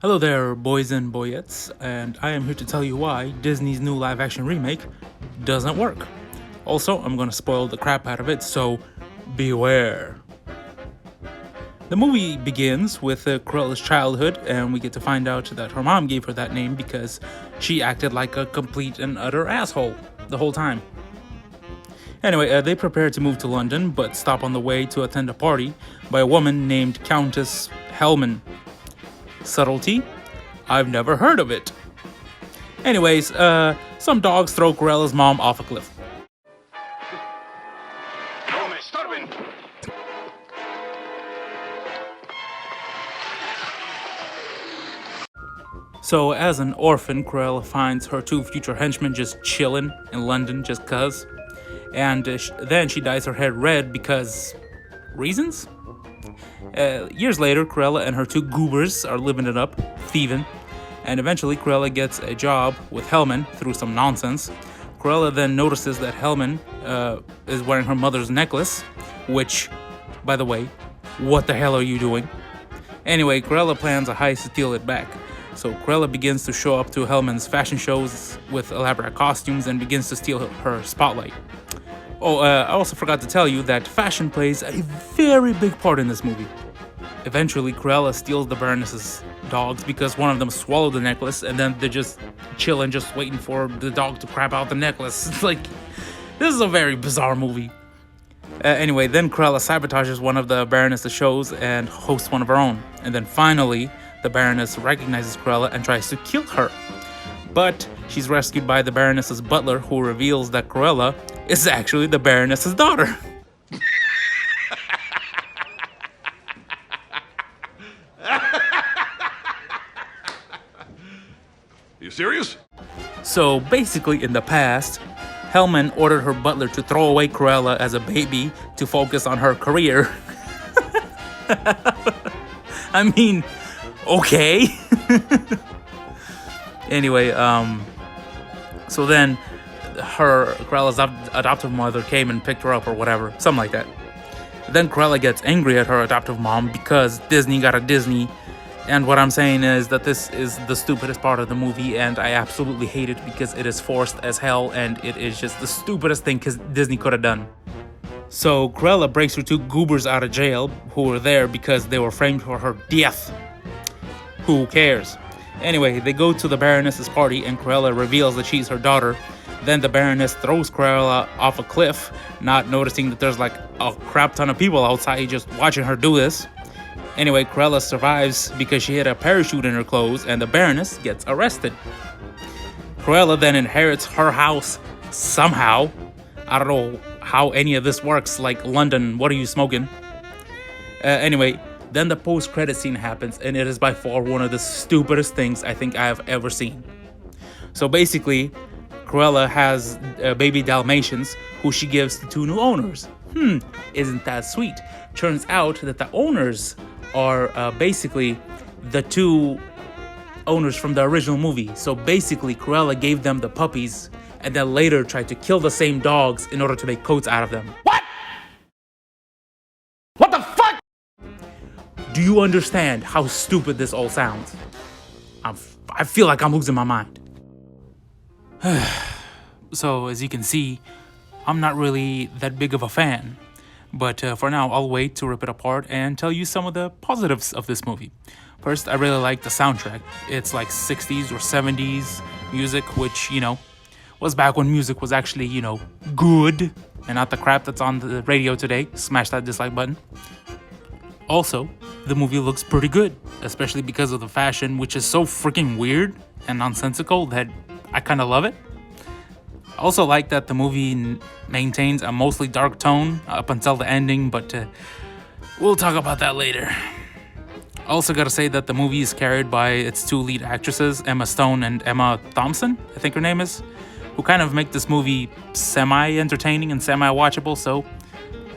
Hello there, boys and boyettes, and I am here to tell you why Disney's new live-action remake doesn't work. Also, I'm gonna spoil the crap out of it, so beware. The movie begins with Cruella's childhood, and we get to find out that her mom gave her that name because she acted like a complete and utter asshole the whole time. Anyway, they prepare to move to London, but stop on the way to attend a party by a woman named Countess Hellman. Subtlety? I've never heard of it. Anyways, some dogs throw Cruella's mom off a cliff. So, as an orphan, Cruella finds her two future henchmen just chilling in London just cuz. And then she dyes her hair red because reasons? Years later, Cruella and her two goobers are living it up, thieving, and eventually Cruella gets a job with Hellman through some nonsense. Cruella then notices that Hellman is wearing her mother's necklace, which, by the way, what the hell are you doing? Anyway, Cruella plans a heist to steal it back. So Cruella begins to show up to Hellman's fashion shows with elaborate costumes and begins to steal her spotlight. Oh, I also forgot to tell you that fashion plays a very big part in this movie. Eventually, Cruella steals the Baroness's dogs because one of them swallowed the necklace, and then they're just chilling, just waiting for the dog to crap out the necklace. It's like, this is a very bizarre movie. Anyway, then Cruella sabotages one of the Baroness's shows and hosts one of her own. And then finally, the Baroness recognizes Cruella and tries to kill her. But she's rescued by the Baroness's butler, who reveals that Cruella is actually the Baroness's daughter. You serious? So basically, in the past, Hellman ordered her butler to throw away Cruella as a baby to focus on her career. I mean, okay. Anyway, so then Cruella's adoptive mother came and picked her up or whatever, something like that. Then Cruella gets angry at her adoptive mom because Disney got a Disney. And what I'm saying is that this is the stupidest part of the movie, and I absolutely hate it because it is forced as hell, and it is just the stupidest thing Disney could have done. So Cruella breaks her two goobers out of jail who were there because they were framed for her death. Who cares? Anyway, they go to the Baroness's party and Cruella reveals that she's her daughter. Then the Baroness throws Cruella off a cliff, not noticing that there's like a crap ton of people outside just watching her do this. Anyway, Cruella survives because she hid a parachute in her clothes and the Baroness gets arrested. Cruella then inherits her house somehow. I don't know how any of this works, like London, what are you smoking? Anyway, then the post-credit scene happens, and it is by far one of the stupidest things I think I have ever seen. So basically, Cruella has baby Dalmatians who she gives to two new owners. Isn't that sweet? Turns out that the owners are basically the two owners from the original movie. So basically, Cruella gave them the puppies and then later tried to kill the same dogs in order to make coats out of them. What? What the fuck? Do you understand how stupid this all sounds? I feel like I'm losing my mind. So, as you can see, I'm not really that big of a fan. But for now, I'll wait to rip it apart and tell you some of the positives of this movie. First, I really like the soundtrack. It's like 60s or 70s music, which, was back when music was actually, good and not the crap that's on the radio today. Smash that dislike button. Also, the movie looks pretty good, especially because of the fashion, which is so freaking weird and nonsensical that I kind of love it. I also like that the movie maintains a mostly dark tone up until the ending, but we'll talk about that later. I also gotta say that the movie is carried by its two lead actresses, Emma Stone and Emma Thompson, I think her name is, who kind of make this movie semi-entertaining and semi-watchable, so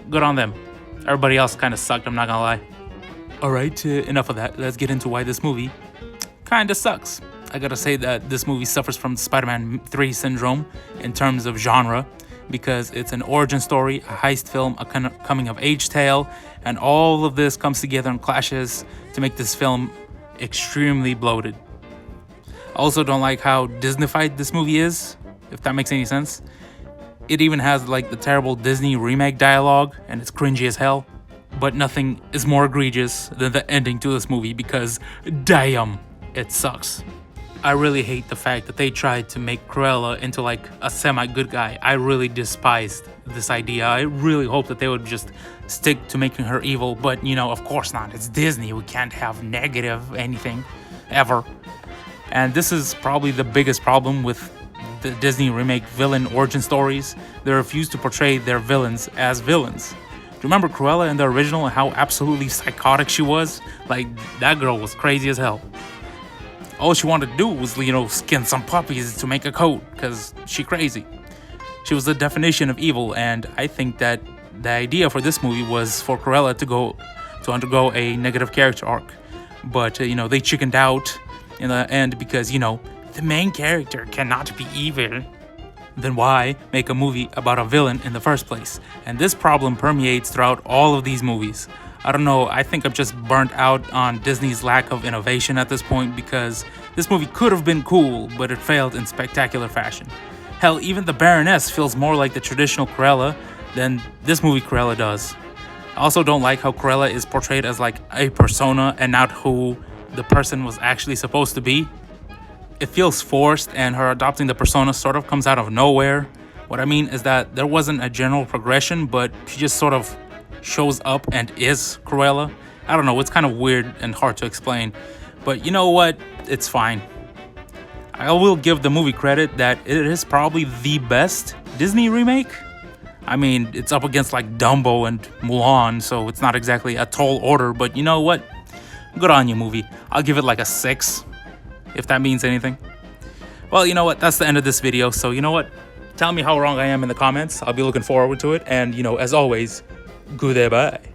good on them. Everybody else kind of sucked, I'm not gonna lie. Alright, enough of that. Let's get into why this movie kinda sucks. I gotta say that this movie suffers from Spider-Man 3 syndrome in terms of genre, because it's an origin story, a heist film, a coming-of-age tale, and all of this comes together and clashes to make this film extremely bloated. I also don't like how Disneyfied this movie is, if that makes any sense. It even has like the terrible Disney remake dialogue, and it's cringy as hell. But nothing is more egregious than the ending to this movie because damn, it sucks. I really hate the fact that they tried to make Cruella into like a semi-good guy. I really despised this idea. I really hope that they would just stick to making her evil, but you know, of course not. It's Disney. We can't have negative anything, ever. And this is probably the biggest problem with the Disney remake villain origin stories. They refuse to portray their villains as villains. Do you remember Cruella in the original and how absolutely psychotic she was? Like, that girl was crazy as hell. All she wanted to do was, skin some puppies to make a coat, because she crazy. She was the definition of evil, and I think that the idea for this movie was for Cruella to undergo a negative character arc. But, they chickened out in the end because, the main character cannot be evil. Then why make a movie about a villain in the first place? And this problem permeates throughout all of these movies. I don't know, I think I'm just burnt out on Disney's lack of innovation at this point because this movie could have been cool, but it failed in spectacular fashion. Hell, even the Baroness feels more like the traditional Cruella than this movie Cruella does. I also don't like how Cruella is portrayed as like a persona and not who the person was actually supposed to be. It feels forced, and her adopting the persona sort of comes out of nowhere. What I mean is that there wasn't a general progression, but she just sort of shows up and is Cruella. I don't know, it's kind of weird and hard to explain, but you know what, it's fine. I will give the movie credit that it is probably the best Disney remake. I mean, it's up against like Dumbo and Mulan, so it's not exactly a tall order, but you know what, good on you, movie. I'll give it like a 6, if that means anything. Well, you know what, that's the end of this video, so you know what, tell me how wrong I am in the comments. I'll be looking forward to it, and as always, goodbye.